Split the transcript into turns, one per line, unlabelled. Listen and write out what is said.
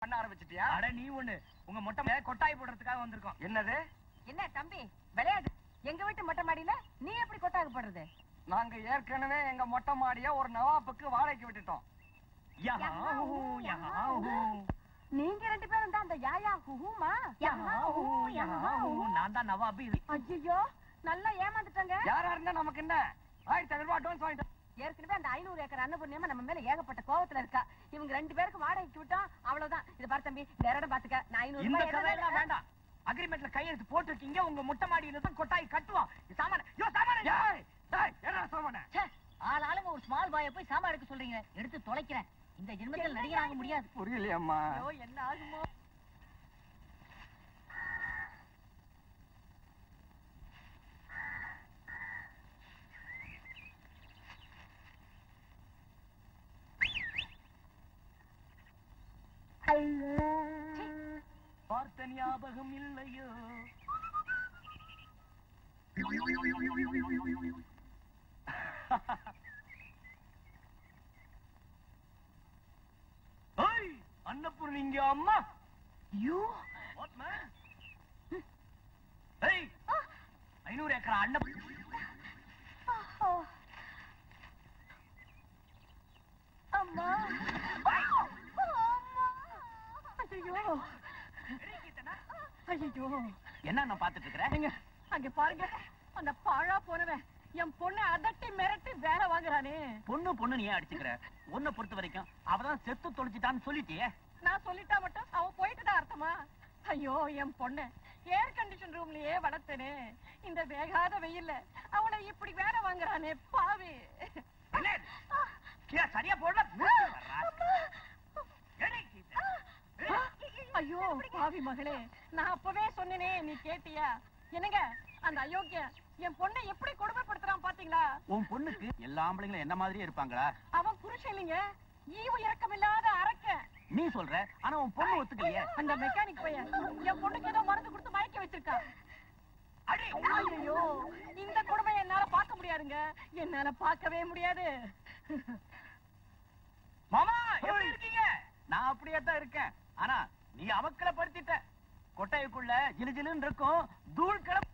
பண்ண ஆரம்பிச்சிட்டியா?
அட நீ ஒண்ணு உங்க மொட்டை கொட்டாய் போடுறதுக்காக வந்திருக்கோம்.
என்னது?
என்ன தம்பி விளையாடு? எங்க வீட்டு மொட்டை மாடியில நீ எப்படி கொட்டாக்கு போடுறது?
நாங்க ஏற்கனவே எங்க மொட்டை மாடிய ஒரு நவாப்புக்கு வாடகைக்கு விட்டுட்டோம்.
நீங்க ரெண்டு பேரும் தான் அந்த யாயா ஹூமா?
நான் தான் நவாபு.
ஐயோ நல்லா ஏமாந்துட்டாங்க.
யாரா இருந்தா நமக்கு என்ன? 1500 ரூபாய் அட்வான்ஸ் வாங்கிட்டோம்.
ஏற்கனவே அந்த 500 ஏக்கர் அன்னபூர்ணியமா நம்ம மேல ஏகப்பட்ட கோவத்துல இருக்கா. இவங்க ரெண்டு பேருக்கு வாடகைக்கு விட்டோம், அவ்வளவுதான். இது பாரு தம்பி, இந்த இடம் பாத்துக்க. நான் 500
இந்த
ரூபாய்
கதையெல்லாம் வேண்டாம். அக்ரிமெண்ட்ல கையெழுத்து போட்டுருக்கீங்க. உங்க மொட்டை மாடியில தான் கொட்டாய் கட்டுவோம். சாமான
என்ன சாமான?
ஆளாளுங்க ஒரு ஸ்மால் பாய போய் சாமா எடுக்க சொல்றீங்க. எடுத்து தொலைக்கிறேன். இந்த ஜென்மத்தில் நடிகராக முடியாது.
புரியலையம்மா.
என்ன ஆகுமோ?
பார்த்த ஞாபகம் இல்லையோ? அன்னபூர்ணிங்க அம்மா.
You
what man? 500 acre Annapoorani.
அம்மா ஐயோ
என்ன நான் பாத்துட்டு இருக்கிறேன்?
அங்க பாருங்க, அந்த பாழா போனவன் என் பொண்ணு அதட்டி மிரட்டி வேலை வாங்குறானே.
பொண்ணு நீ ஏன் அடிச்சுக்கிற? உன்னை பொறுத்த வரைக்கும் அவதான் செத்து தொலைச்சிட்டான்னு சொல்லிட்டியே.
நான் சொல்லிட்டா மட்டும் அவன் போயிட்டுதான் அர்த்தமா? ஐயோ என் பொண்ணு ஏர் கண்டிஷன் ரூம்லயே வளர்த்தனே. இந்த வேகாத வெயில்ல அவனை இப்படி வேலை வாங்குறானே பாவி.
சரியா போடல.
ஐயோ பாவி மகளே, நான் அப்பவே சொன்னேனே, நீ கேட்டியா? என்னங்க அந்த அயோக்கிய என் பொண்ணை எப்படி கொடுமைப்படுத்துறான் பாத்தீங்களா?
உன் பொண்ணுக்கு எல்லா ஆம்பளைங்களும் என்ன மாதிரியே இருப்பாங்களா?
அவன் புருஷன் இல்லைங்க, ஈவு இறக்கம் இல்லாத அரக்க.
நீ சொல்ற, ஆனா உன் பொண்ணு ஒத்துக்கலையே.
அந்த மெக்கானிக் பையன் என் பொண்ணுக்கு ஏதோ மருந்து கொடுத்து மயக்க வச்சிருக்கா. ஐயோ இந்த கொடுமை என்னால பார்க்க முடியாதுங்க, என்னால பார்க்கவே முடியாது.
மாமா எப்படி இருக்கீங்க? நான் அப்படியே தான் இருக்கேன். ஆனா நீ அமக்கல படுத்திட்ட. கொட்டைக்குள்ள ஜிலுஜிலுன்னு இருக்கும், தூள் கிளம்ப